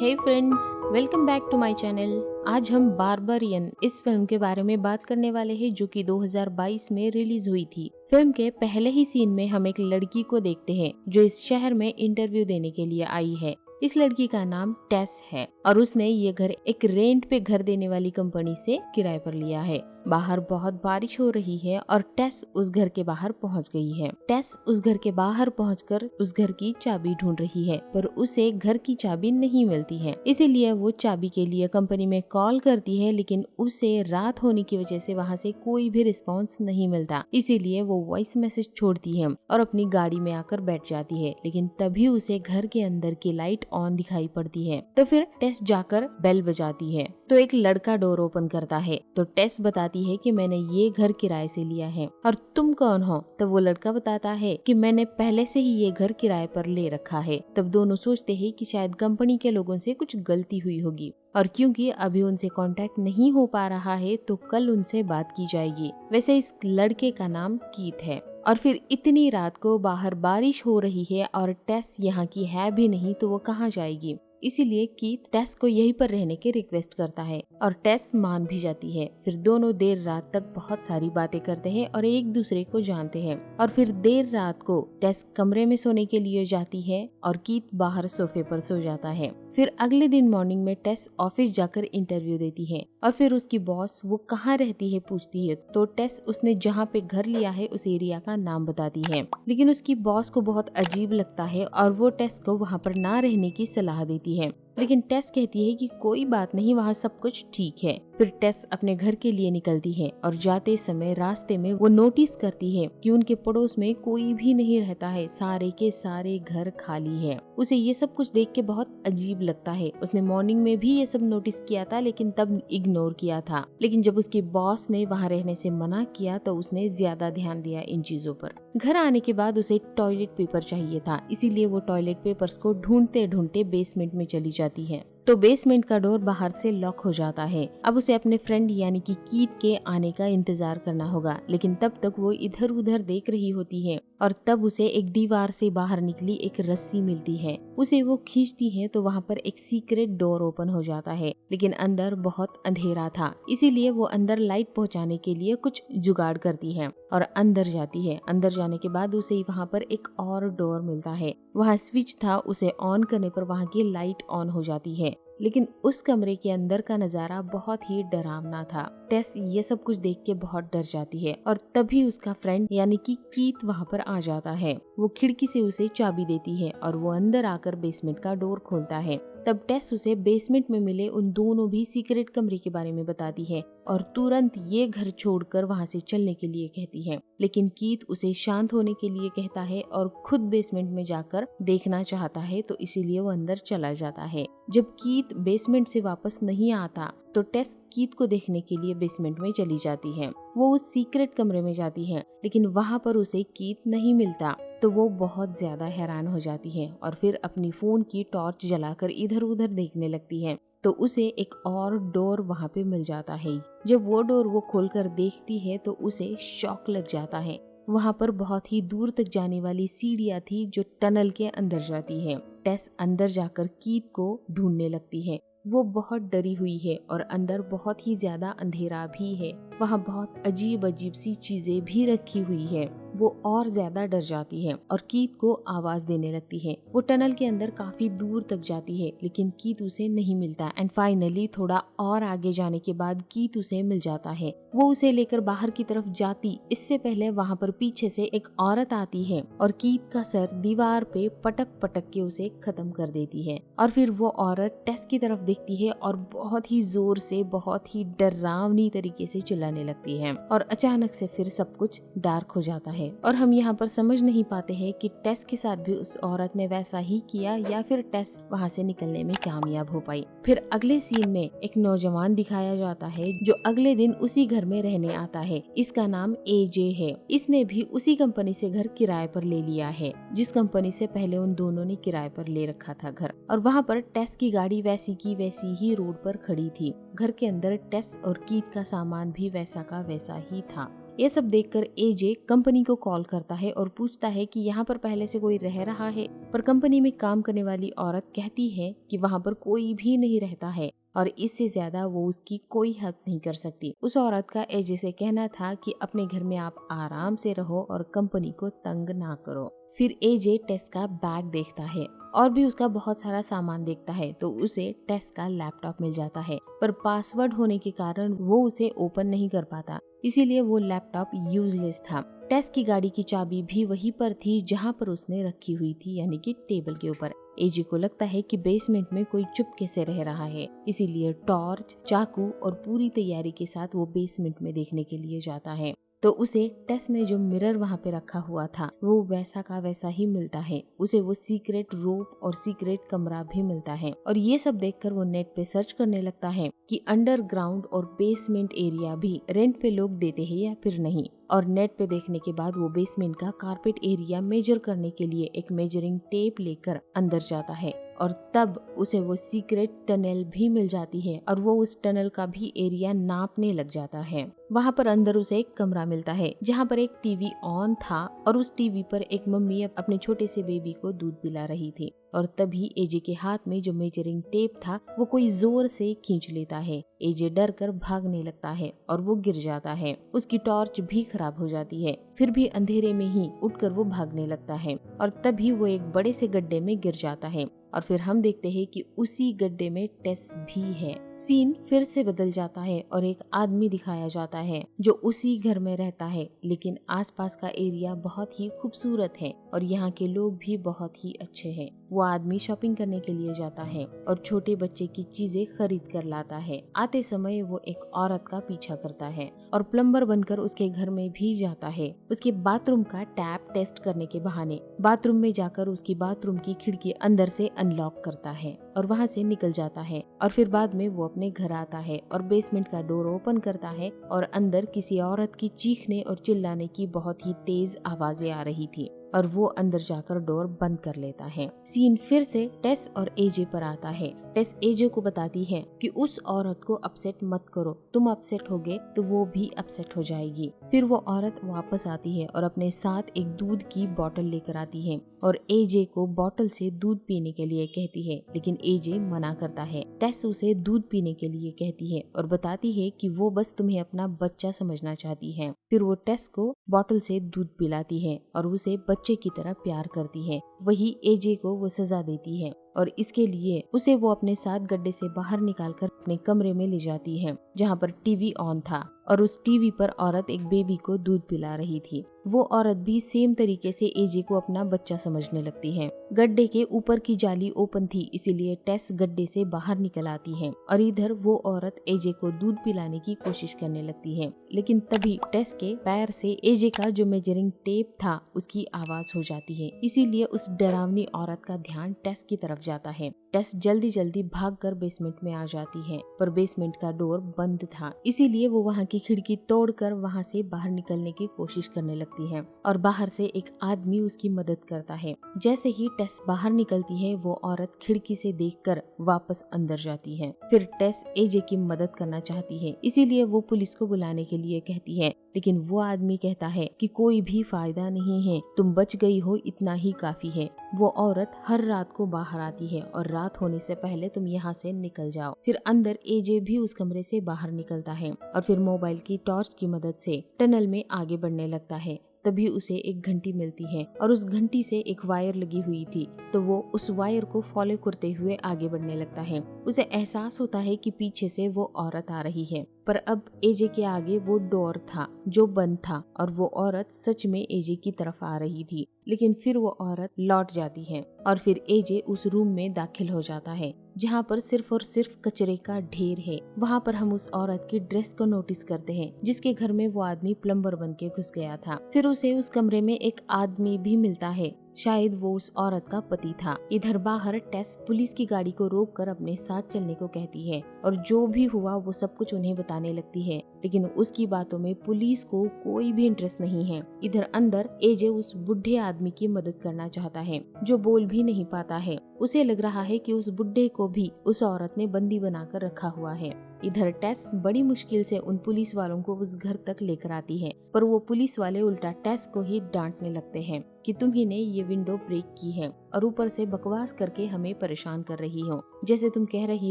Hey friends, welcome back to my channel. आज हम barbarian इस फिल्म के बारे में बात करने वाले हैं जो कि 2022 में रिलीज हुई थी। फिल्म के पहले ही सीन में हम एक लड़की को देखते हैं जो इस शहर में इंटरव्यू देने के लिए आई है। इस लड़की का नाम टेस है और उसने ये घर एक रेंट पे घर देने वाली कंपनी से किराए पर लिया है। बाहर बहुत बारिश हो रही है और टेस उस घर के बाहर पहुंच गई है। टेस उस घर के बाहर पहुंचकर उस घर की चाबी ढूंढ रही है, पर उसे घर की चाबी नहीं मिलती है। इसीलिए वो चाबी के लिए कंपनी में कॉल करती है, लेकिन उसे रात होने की वजह से वहाँ से कोई भी रिस्पॉन्स नहीं मिलता। इसीलिए वो वॉइस मैसेज छोड़ती है और अपनी गाड़ी में आकर बैठ जाती है, लेकिन तभी उसे घर के अंदर की लाइट ऑन दिखाई पड़ती है। तो फिर टेस जाकर बेल बजाती है तो एक लड़का डोर ओपन करता है। तो टेस बताती है कि मैंने ये घर किराए से लिया है और तुम कौन हो। तब वो लड़का बताता है कि मैंने पहले से ही ये घर किराए पर ले रखा है। तब दोनों सोचते हैं कि शायद कंपनी के लोगों से कुछ गलती हुई होगी और क्योंकि अभी उनसे कांटेक्ट नहीं हो पा रहा है तो कल उनसे बात की जाएगी। वैसे इस लड़के का नाम कीथ है। और फिर इतनी रात को बाहर बारिश हो रही है और टेस यहाँ की है भी नहीं, तो वो कहाँ जाएगी। इसीलिए कीथ टेस को यहीं पर रहने की रिक्वेस्ट करता है और टेस मान भी जाती है। फिर दोनों देर रात तक बहुत सारी बातें करते हैं और एक दूसरे को जानते हैं। और फिर देर रात को टेस कमरे में सोने के लिए जाती है और कीथ बाहर सोफे पर सो जाता है। फिर अगले दिन मॉर्निंग में टेस ऑफिस जाकर इंटरव्यू देती है और फिर उसकी बॉस वो कहाँ रहती है पूछती है। तो टेस उसने जहाँ पे घर लिया है उस एरिया का नाम बताती है, लेकिन उसकी बॉस को बहुत अजीब लगता है और वो टेस को वहाँ पर ना रहने की सलाह देती है। लेकिन टेस कहती है कि कोई बात नहीं, वहाँ सब कुछ ठीक है। फिर टेस अपने घर के लिए निकलती है और जाते समय रास्ते में वो नोटिस करती है कि उनके पड़ोस में कोई भी नहीं रहता है, सारे के सारे घर खाली है। उसे ये सब कुछ देख के बहुत अजीब लगता है। उसने मॉर्निंग में भी ये सब नोटिस किया था, लेकिन तब इग्नोर किया था। लेकिन जब उसकी बॉस ने वहाँ रहने से मना किया तो उसने ज्यादा ध्यान दिया इन चीजों पर। घर आने के बाद उसे टॉयलेट पेपर चाहिए था, इसीलिए वो टॉयलेट पेपर्स को ढूंढते ढूंढते बेसमेंट में चली जाती है। तो बेसमेंट का डोर बाहर से लॉक हो जाता है। अब उसे अपने फ्रेंड यानी कि कीथ के आने का इंतजार करना होगा, लेकिन तब तक वो इधर उधर देख रही होती है और तब उसे एक दीवार से बाहर निकली एक रस्सी मिलती है। उसे वो खींचती है तो वहाँ पर एक सीक्रेट डोर ओपन हो जाता है, लेकिन अंदर बहुत अंधेरा था। इसीलिए वो अंदर लाइट पहुँचाने के लिए कुछ जुगाड़ करती है और अंदर जाती है। अंदर जाने के बाद उसे वहाँ पर एक और डोर मिलता है। वहाँ स्विच था, उसे ऑन करने पर वहाँ की लाइट ऑन हो जाती है। लेकिन उस कमरे के अंदर का नजारा बहुत ही डरावना था। टेस ये सब कुछ देख के बहुत डर जाती है और तभी उसका फ्रेंड यानी कि कीथ वहाँ पर आ जाता है। वो खिड़की से उसे चाबी देती है और वो अंदर आकर बेसमेंट का डोर खोलता है। तब टेस उसे बेसमेंट में मिले उन दोनों भी सीक्रेट कमरे के बारे में बताती है और तुरंत ये घर छोड़कर वहाँ से चलने के लिए कहती है। लेकिन कीथ उसे शांत होने के लिए कहता है और खुद बेसमेंट में जाकर देखना चाहता है, तो इसीलिए वो अंदर चला जाता है। जब कीथ बेसमेंट से वापस नहीं आता तो टेस कीथ को देखने के लिए बेसमेंट में चली जाती है। वो उस सीक्रेट कमरे में जाती है, लेकिन वहाँ पर उसे कीथ नहीं मिलता। तो वो बहुत ज्यादा हैरान हो जाती है और फिर अपनी फोन की टॉर्च जलाकर इधर उधर देखने लगती है। तो उसे एक और डोर वहाँ पे मिल जाता है। जब वो डोर वो खोलकर देखती है तो उसे शॉक लग जाता है। वहाँ पर बहुत ही दूर तक जाने वाली सीढ़ियाँ थी जो टनल के अंदर जाती है। टेस अंदर जाकर कीथ को ढूंढने लगती है। वो बहुत डरी हुई है और अंदर बहुत ही ज्यादा अंधेरा भी है। वहाँ बहुत अजीब अजीब सी चीजें भी रखी हुई है। वो और ज्यादा डर जाती है और कीथ को आवाज देने लगती है। वो टनल के अंदर काफी दूर तक जाती है, लेकिन कीथ उसे नहीं मिलता। एंड फाइनली थोड़ा और आगे जाने के बाद कीथ उसे मिल जाता है। वो उसे लेकर बाहर की तरफ जाती इससे पहले वहाँ पर पीछे से एक औरत आती है और कीथ का सर दीवार पे पटक पटक के उसे खत्म कर देती है। और फिर वो औरत टेस की तरफ देखती है और बहुत ही जोर से, बहुत ही डरावनी तरीके से चिल्लाने लगती है और अचानक से फिर सब कुछ डार्क हो जाता है। और हम यहाँ पर समझ नहीं पाते हैं कि टेस के साथ भी उस औरत ने वैसा ही किया या फिर टेस वहाँ से निकलने में कामयाब हो पाई। फिर अगले सीन में एक नौजवान दिखाया जाता है जो अगले दिन उसी घर में रहने आता है। इसका नाम एजे है। इसने भी उसी कंपनी से घर किराए पर ले लिया है जिस कंपनी से पहले उन दोनों ने किराए पर ले रखा था घर। और वहाँ पर टेस की गाड़ी वैसी की वैसी ही रोड पर खड़ी थी। घर के अंदर टेस और कीथ का सामान भी वैसा का वैसा ही था। ये सब देखकर एजे कंपनी को कॉल करता है और पूछता है कि यहाँ पर पहले से कोई रह रहा है, पर कंपनी में काम करने वाली औरत कहती है कि वहाँ पर कोई भी नहीं रहता है और इससे ज्यादा वो उसकी कोई हेल्प नहीं कर सकती। उस औरत का एजे से कहना था कि अपने घर में आप आराम से रहो और कंपनी को तंग ना करो। फिर एजे टेस का बैग देखता है और भी उसका बहुत सारा सामान देखता है तो उसे टेस का लैपटॉप मिल जाता है, पर पासवर्ड होने के कारण वो उसे ओपन नहीं कर पाता, इसीलिए वो लैपटॉप यूजलेस था। टेस की गाड़ी की चाबी भी वहीं पर थी जहाँ पर उसने रखी हुई थी, यानी कि टेबल के ऊपर। एजे को लगता है कि बेसमेंट में कोई चुपके से रह रहा है, इसीलिए टॉर्च, चाकू और पूरी तैयारी के साथ वो बेसमेंट में देखने के लिए जाता है। तो उसे टेस ने जो मिरर वहाँ पे रखा हुआ था वो वैसा का वैसा ही मिलता है। उसे वो सीक्रेट रूम और सीक्रेट कमरा भी मिलता है और ये सब देखकर वो नेट पे सर्च करने लगता है कि अंडरग्राउंड और बेसमेंट एरिया भी रेंट पे लोग देते हैं या फिर नहीं। और नेट पे देखने के बाद वो बेसमेंट का कारपेट एरिया मेजर करने के लिए एक मेजरिंग टेप लेकर अंदर जाता है और तब उसे वो सीक्रेट टनल भी मिल जाती है और वो उस टनल का भी एरिया नापने लग जाता है। वहाँ पर अंदर उसे एक कमरा मिलता है जहाँ पर एक टीवी ऑन था और उस टीवी पर एक मम्मी अपने छोटे से बेबी को दूध पिला रही थी और तभी एजे के हाथ में जो मेजरिंग टेप था वो कोई जोर से खींच लेता है। एजे डर कर भागने लगता है और वो गिर जाता है। उसकी टॉर्च भी खराब हो जाती है, फिर भी अंधेरे में ही उठकर वो भागने लगता है और तभी वो एक बड़े से गड्ढे में गिर जाता है और फिर हम देखते हैं कि उसी गड्ढे में टेस भी है। सीन फिर से बदल जाता है और एक आदमी दिखाया जाता है जो उसी घर में रहता है, लेकिन आसपास का एरिया बहुत ही खूबसूरत है और यहाँ के लोग भी बहुत ही अच्छे हैं। वो आदमी शॉपिंग करने के लिए जाता है और छोटे बच्चे की चीजें खरीद कर लाता है। आते समय वो एक औरत का पीछा करता है और प्लम्बर बनकर उसके घर में भी जाता है। उसके बाथरूम का टैप टेस्ट करने के बहाने बाथरूम में जाकर उसकी बाथरूम की खिड़की अंदर से अनलॉक करता है और वहाँ से निकल जाता है और फिर बाद में वो अपने घर आता है और बेसमेंट का डोर ओपन करता है और अंदर किसी औरत की चीखने और चिल्लाने की बहुत ही तेज आवाजें आ रही थी और वो अंदर जाकर डोर बंद कर लेता है। सीन फिर से टेस और एजे पर आता है। टेस एजे को बताती है कि उस औरत को अपसेट मत करो, तुम अपसेट होगे तो वो भी अपसेट हो जाएगी। फिर वो औरत वापस आती है और अपने साथ एक दूध की बोतल लेकर आती है और एजे को बोतल से दूध पीने के लिए कहती है, लेकिन एजे मना करता है। टेस उसे दूध पीने के लिए कहती है और बताती है कि वो बस तुम्हें अपना बच्चा समझना चाहती है। फिर वो टेस को बोतल से दूध पिलाती है और उसे बच्चे की तरह प्यार करती है। वही एजे को वो सजा देती है और इसके लिए उसे वो अपने साथ गड्ढे से बाहर निकालकर अपने कमरे में ले जाती है जहाँ पर टीवी ऑन था और उस टीवी पर औरत एक बेबी को दूध पिला रही थी। वो औरत भी सेम तरीके से एजे को अपना बच्चा समझने लगती है। गड्ढे के ऊपर की जाली ओपन थी, इसीलिए टेस गड्ढे से बाहर निकल आती है और इधर वो औरत एजे को दूध पिलाने की कोशिश करने लगती है, लेकिन तभी टेस के पैर से एजे का जो मेजरिंग टेप था उसकी आवाज हो जाती है। इसीलिए उस डरावनी औरत का ध्यान टेस की तरफ जाता है। टेस जल्दी जल्दी भागकर बेसमेंट में आ जाती है, पर बेसमेंट का डोर बंद था, इसीलिए वो वहाँ की खिड़की तोड़कर वहाँ से बाहर निकलने की कोशिश करने लगती है और बाहर से एक आदमी उसकी मदद करता है। जैसे ही टेस बाहर निकलती है वो औरत खिड़की से देखकर वापस अंदर जाती है। फिर टेस एजे की मदद करना चाहती है, इसीलिए वो पुलिस को बुलाने के लिए कहती है, लेकिन वो आदमी कहता है कि कोई भी फायदा नहीं है, तुम बच गई हो इतना ही काफी है। वो औरत हर रात को बाहर आती है और रात होने से पहले तुम यहाँ से निकल जाओ। फिर अंदर एजे भी उस कमरे से बाहर निकलता है और फिर मोबाइल की टॉर्च की मदद से टनल में आगे बढ़ने लगता है। तभी उसे एक घंटी मिलती है और उस घंटी से एक वायर लगी हुई थी, तो वो उस वायर को फॉलो करते हुए आगे बढ़ने लगता है। उसे एहसास होता है कि पीछे से वो औरत आ रही है, पर अब एजे के आगे वो डोर था जो बंद था और वो औरत सच में एजे की तरफ आ रही थी। लेकिन फिर वो औरत लौट जाती है और फिर एजे उस रूम में दाखिल हो जाता है जहाँ पर सिर्फ और सिर्फ कचरे का ढेर है। वहाँ पर हम उस औरत की ड्रेस को नोटिस करते हैं जिसके घर में वो आदमी प्लम्बर बन के घुस गया था। फिर उसे उस कमरे में एक आदमी भी मिलता है, शायद वो उस औरत का पति था। इधर बाहर टेस पुलिस की गाड़ी को रोककर अपने साथ चलने को कहती है और जो भी हुआ वो सब कुछ उन्हें बताने लगती है, लेकिन उसकी बातों में पुलिस को कोई भी इंटरेस्ट नहीं है। इधर अंदर एजे उस बुढ़े आदमी की मदद करना चाहता है जो बोल भी नहीं पाता है। उसे लग रहा है कि उस बुढ़े को भी उस औरत ने बंदी बनाकर रखा हुआ है। इधर टेस बड़ी मुश्किल से उन पुलिस वालों को उस घर तक लेकर आती है, पर वो पुलिस वाले उल्टा टेस को ही डांटने लगते हैं कि तुम्ही ने ये विंडो ब्रेक की है और ऊपर से बकवास करके हमें परेशान कर रही हो। जैसे तुम कह रही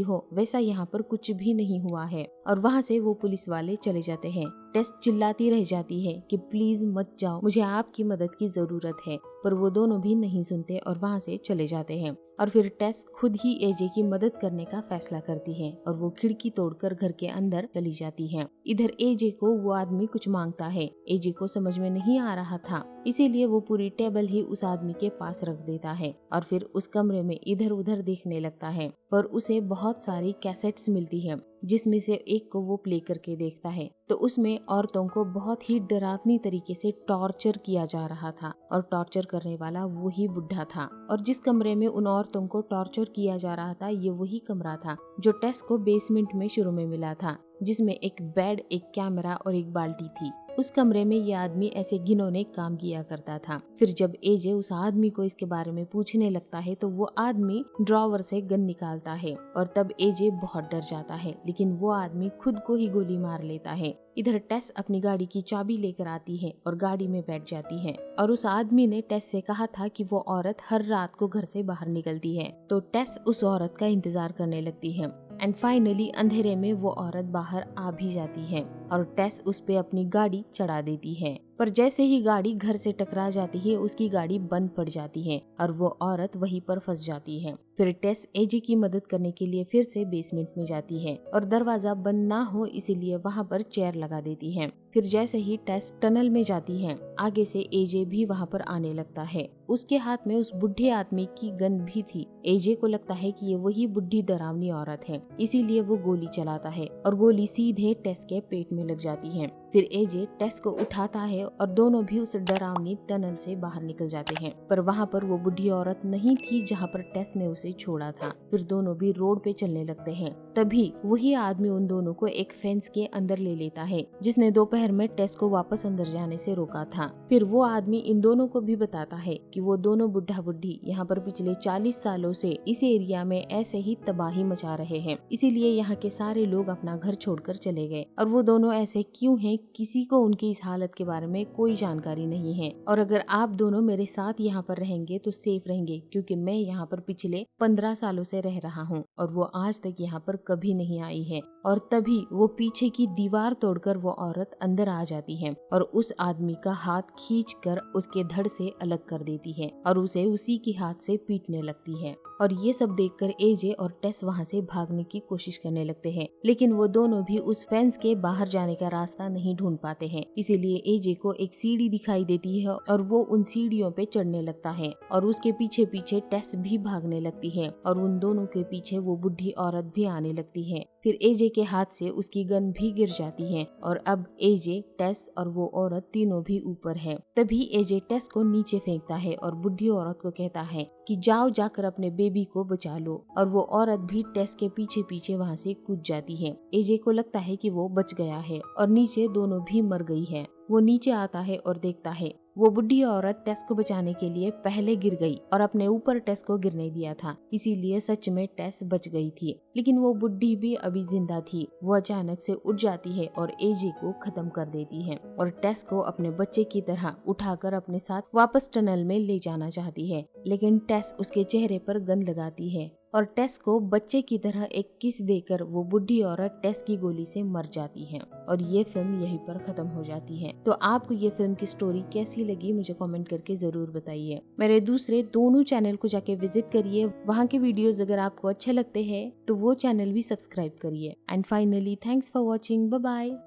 हो वैसा यहाँ पर कुछ भी नहीं हुआ है। और वहाँ से वो पुलिस वाले चले जाते हैं। टेस चिल्लाती रह जाती है कि प्लीज मत जाओ, मुझे आपकी मदद की जरूरत है, पर वो दोनों भी नहीं सुनते और वहाँ से चले जाते हैं। और फिर टेस खुद ही एजे की मदद करने का फैसला करती है और वो खिड़की तोड़कर घर के अंदर चली जाती है। इधर एजे को वो आदमी कुछ मांगता है। एजे को समझ में नहीं आ रहा था, इसीलिए वो पूरी टेबल ही उस आदमी के पास रख देता है और फिर उस कमरे में इधर उधर देखने लगता है। पर उसे बहुत सारी कैसेट्स मिलती है जिसमें से एक को वो प्ले करके देखता है, तो उसमें औरतों को बहुत ही डरावनी तरीके से टॉर्चर किया जा रहा था और टॉर्चर करने वाला वो ही बुढ़ा था। और जिस कमरे में उन औरतों को टॉर्चर किया जा रहा था ये वही कमरा था जो टेस को बेसमेंट में शुरू में मिला था, जिसमें एक बेड, एक कैमरा और एक बाल्टी थी। उस कमरे में ये आदमी ऐसे घिनौने काम किया करता था। फिर जब एजे उस आदमी को इसके बारे में पूछने लगता है तो वो आदमी ड्रॉवर से गन निकालता है और तब एजे बहुत डर जाता है, लेकिन वो आदमी खुद को ही गोली मार लेता है। इधर टेस अपनी गाड़ी की चाबी लेकर आती है और गाड़ी में बैठ जाती है। और उस आदमी ने टेस से कहा था कि वो औरत हर रात को घर से बाहर निकलती है, तो टेस उस औरत का इंतजार करने लगती है। एंड फाइनली अंधेरे में वो औरत बाहर आ भी जाती है और टेस उस पे अपनी गाड़ी चढ़ा देती है। पर जैसे ही गाड़ी घर से टकरा जाती है उसकी गाड़ी बंद पड़ जाती है और वो औरत वहीं पर फंस जाती है। फिर टेस एजे की मदद करने के लिए फिर से बेसमेंट में जाती है और दरवाजा बंद ना हो इसीलिए वहाँ पर चेयर लगा देती है। फिर जैसे ही टेस टनल में जाती है आगे से एजे भी वहाँ पर आने लगता है। उसके हाथ में उस बुढ़े आदमी की गन भी थी। एजे को लगता है कि ये वही बुढ़ी डरावनी औरत है, इसीलिए वो गोली चलाता है और गोली सीधे टेस के पेट में लग जाती है। फिर एजे टेस को उठाता है और दोनों भी उस डरावनी टनल से बाहर निकल जाते हैं। पर वहाँ पर वो बुढ़ी औरत नहीं थी जहाँ पर टेस ने उसे छोड़ा था। फिर दोनों भी रोड पे चलने लगते हैं। तभी वही आदमी उन दोनों को एक फेंस के अंदर ले लेता है जिसने दोपहर में टेस को वापस अंदर जाने से रोका था। फिर वो आदमी इन दोनों को भी बताता है कि वो दोनों बुढ़ा बुढ़ी यहाँ पर पिछले 40 सालों से इस एरिया में ऐसे ही तबाही मचा रहे हैं, इसीलिए यहाँ के सारे लोग अपना घर छोड़कर चले गए और वो दोनों ऐसे क्यों हैं किसी को उनकी इस हालत के बारे में कोई जानकारी नहीं है। और अगर आप दोनों मेरे साथ यहाँ पर रहेंगे तो सेफ रहेंगे, क्योंकि मैं यहाँ पर पिछले 15 सालों से रह रहा हूँ और वो आज तक यहाँ पर कभी नहीं आई है। और तभी वो पीछे की दीवार तोड़कर वो औरत अंदर आ जाती है और उस आदमी का हाथ खींचकर उसके धड़ से अलग कर देती है और उसे उसी के हाथ से पीटने लगती है। और ये सब देखकर एजे और टेस वहाँ से भागने की कोशिश करने लगते हैं, लेकिन वो दोनों भी उस फेंस के बाहर जाने का रास्ता नहीं ढूंढ पाते हैं। इसीलिए एजे को एक सीढ़ी दिखाई देती है और वो उन सीढ़ियों पे चढ़ने लगता है और उसके पीछे पीछे टेस भी भागने लगती है और उन दोनों के पीछे वो बुढ़ी औरत भी आने लगती है। फिर एजे के हाथ से उसकी गन भी गिर जाती है और अब एजे, टेस और वो औरत तीनों भी ऊपर है। तभी एजे टेस को नीचे फेंकता है और बुढ़ी औरत को कहता है कि जाओ जाकर अपने बेबी को बचा लो। और वो औरत भी टेस के पीछे पीछे वहाँ से कूद जाती है। एजे को लगता है कि वो बच गया है और नीचे दोनों भी मर गई है। वो नीचे आता है और देखता है वो बुढ़ी औरत टेस को बचाने के लिए पहले गिर गई और अपने ऊपर टेस को गिरने दिया था, इसीलिए सच में टेस बच गई थी। लेकिन वो बुढ़ी भी अभी जिंदा थी। वो अचानक से उठ जाती है और एजे को खत्म कर देती है और टेस को अपने बच्चे की तरह उठाकर अपने साथ वापस टनल में ले जाना चाहती है, लेकिन टेस उसके चेहरे पर गन लगाती है और टेस को बच्चे की तरह एक किस देकर वो बुढ़ी औरत टेस की गोली से मर जाती है। और ये फिल्म यहीं पर खत्म हो जाती है। तो आपको ये फिल्म की स्टोरी कैसी लगी मुझे कमेंट करके जरूर बताइए। मेरे दूसरे दोनों चैनल को जाके विजिट करिए, वहाँ के वीडियोस अगर आपको अच्छे लगते हैं तो वो चैनल भी सब्सक्राइब करिए। And finally thanks for watching, bye bye.